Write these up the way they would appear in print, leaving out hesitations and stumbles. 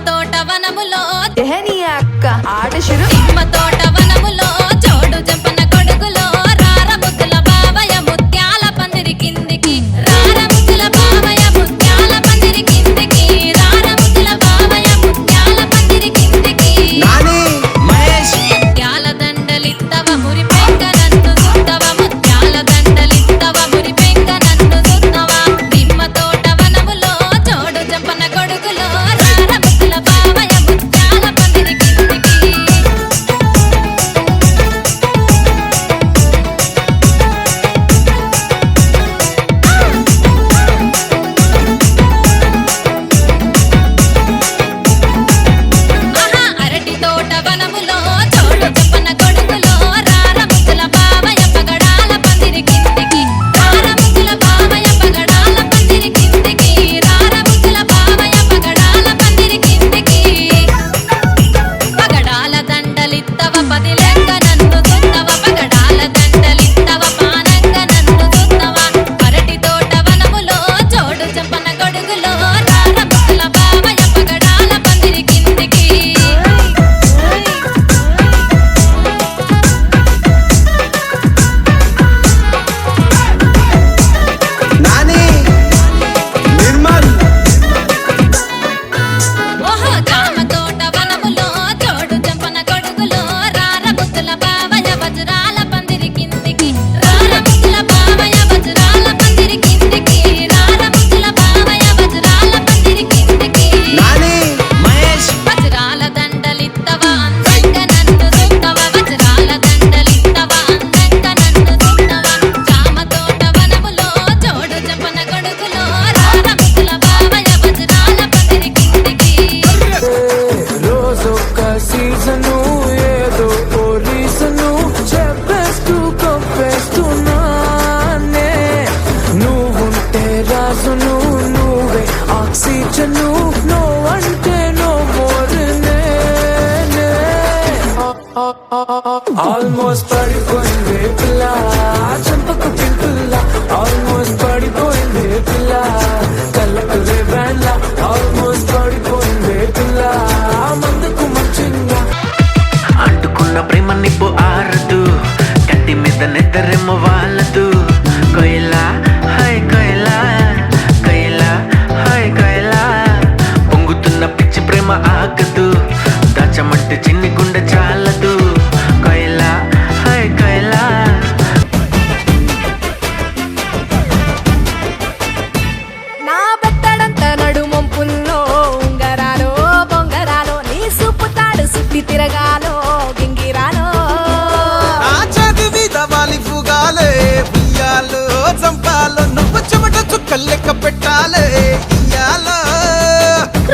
తోట వనములో అక్క ఆట శురు నిమ్మ తోట వనములో చోడు జంపన కొడుకులో రార ముద్దుల బావయ్య ముత్యాల పందిరి కిందికి రార ముద్దుల బావయ్య ముత్యాల పందిరి కిందికి రార ముద్దుల బావయ్య ముత్యాల పందిరి కిందికి నాని మహేష్ ముత్యాల దండలిత్తవ మురి పెంక నన్ను సుత్తవ ముత్యాల దండలిత్తవ మురి పెంక నన్ను సుత్తవ నిమ్మ తోట వనములో చోడు జంపన కొడుకులో రార ముద్దుల బావయ్య ముత్యాల పందిరి కిందికి అరటి తోట వనములో చోడు చెప్పన కొడుకులో రార ముద్దుల బావయ్య పగడాల పందిరి కిందికి రార ముద్దుల బావయ్య పగడాల పందిరి కిందికి రార ముద్దుల బావయ్య పగడాల పందిరి కిందికి పగడాల దండలిత్తవ పదిలంగ నన్ను సుత్తవ పగడాల దండలిత్తవ పానంగ నన్ను సుత్తవ అరటి తోట వనములో చోడు చెప్పన కొడుకులో రార ముద్దుల బావయ్య పగడాల పందిరి కిందికి నాని నిర్మల్ ఓహో జామ తోట వనములో చోడు జంపన కొడుకులో రార ముద్దుల బావయ్య వజ్రాల పందిరి కిందికి రార ముద్దుల బావయ్య వజ్రాల పందిరి కిందికి రార ముద్దుల బావయ్య వజ్రాల పందిరి కిందికి నాని మహేష్ వజ్రాల దండలిత్తవ అందంగా నన్ను సుత్తవ వజ్రాల దండలిత్తవ అందంగా నన్ను సుత్తవ జామ తోట వనములో చోడు జంపన కొడుకులో రార ముద్దుల బావయ్య వజ్రాల పందిరి కిందికి రోజొక్క సీజను ఏదో ఓ రీజను చెప్పేస్తూ కప్పేస్తున్నానే నువ్వుంటే రాజును నువ్వే ఆక్సిజను నో అంటే నో మోరనే ఆల్మోస్ట్ పడిపోయింది పిల్ల చంపకు పిల్ల ఆల్మోస్ట్ పడిపోయింది పిల్ల కళ్ళకు రేబాన్ల ఆల్మోస్ట్ పడిపోయింది పిల్ల మందుకు మంచిగా అంటుకున్న ప్రేమ నిప్పు ఆరదు కట్టి మీద నిద్రెమ్మ వాళ్ళదు కొయిలా హాయ్ కొయిలా కొయిలా హాయ్ కొయిలా పొంగుతున్న పిచ్చి ప్రేమ ఆగదు దాచమంటే చిన్ని గుండె చాలదు కొయిలా హాయ్ కొయిలా నా బెత్తడంత నడుమొంపుల్లో ఉంగరాలో బొంగరాలో నీ సుప్పుతాడు సుట్టి తిరగాలో గింగిరాలో ఆ చేతి మీద వాలి ఫుగాలే ఉయ్యాలో చంపాలో నువ్వు చెమట చుక్కలు లెక్క పెట్టాలే ఇయ్యాలో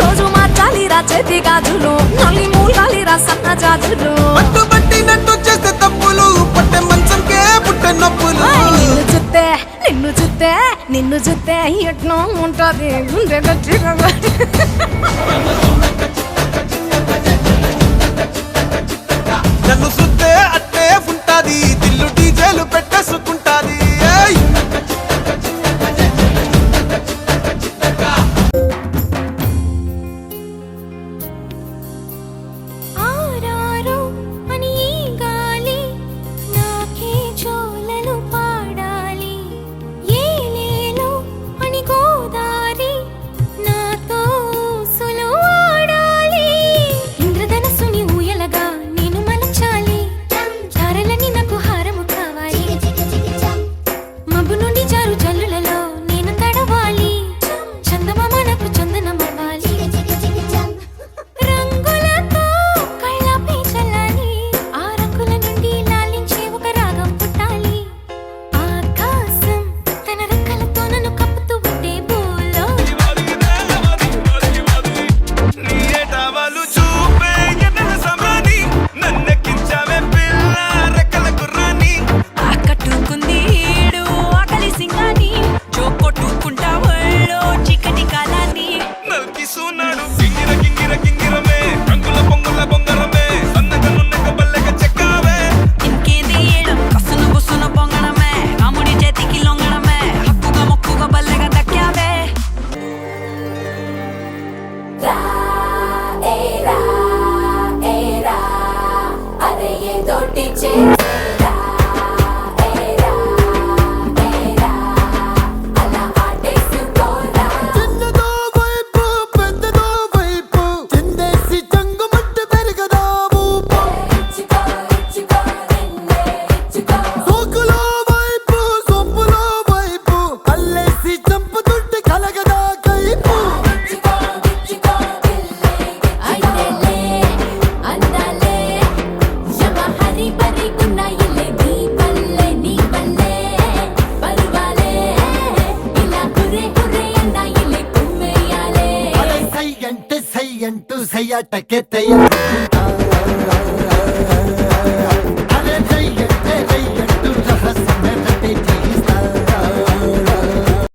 రోజు మార్చాలి రా చేతి గాజులు నల్లి మూలాలి రా సన్న జాజులు పట్టు పట్టినట్టు చేస్తే తప్పులు పట్టే మంచంకే పుట్టే నొప్పులు నిన్ను చూస్తే నిన్ను చూస్తే నిన్ను చూస్తే ఎట్నో ఉంటది గుండె గట్టిగా నన్ను సుత్తే అట్టే ఉంటాది దిల్లు డీజేలు పెట్టేసుకుంటాది ఏయ్! ఆరారో అని ఈ గాలి నాకే చోలలు పాడాలి ఏలేలో అని గోదారి నాతో ఊసులు ఆడాలి ఇంద్రధనస్సుని ఊయలగా నేను మలచాలి చారలని నాకు హారము కావాలి మబ్బు నుండి జారు జల్లులలో నేను తడవాలి చందమామ నాకు చందనమవ్వాలి రంగులతో కళ్ళపై చల్లాలి ఆ రంగుల నుండి లాలించే ఒక రాగం పుట్టాలి ఆకాశం తన రెక్కలతో నన్ను కప్పుతూ ఉంటే భూలో ఆకట్టుకుంది ఈడు ఆకలి సింగాని చోకొట్టుకుంటా ఒళ్ళో చికటి కాలాన్ని ఇంకేంది ఈడు కసును బుసును పొంగడమే రాముడి చేతికి లొంగడమే హక్కుగా మొక్కుగా బల్లెగా దక్కావే రా ఏరా ఏరా అరే ఏ తోటి చేరా ఏరా ఏరా అలా ఆటేసుకోరా చిన్నదో వైపు పెద్దదో వైపు చిందేసి చంగుమంటు పెరగదా ఊపు ఇచ్చుకో ఇచ్చుకో నిన్నే ఇచ్చుకో సోకులో వైపు సొప్పులో వైపు అల్లేసి చంపుతుంటే కలగదా కైపు ఇచ్చుకో ఇచ్చుకో దిల్లే అయితేలే అందాలే యమ హరి పరి కున్నాయిలే నీ పల్లె పరువాలే ఇలా హురే హురే అన్నాయిలే కుమ్మేయాలే సై అంటే సై అంటూ సయ్యాటకే తయ్య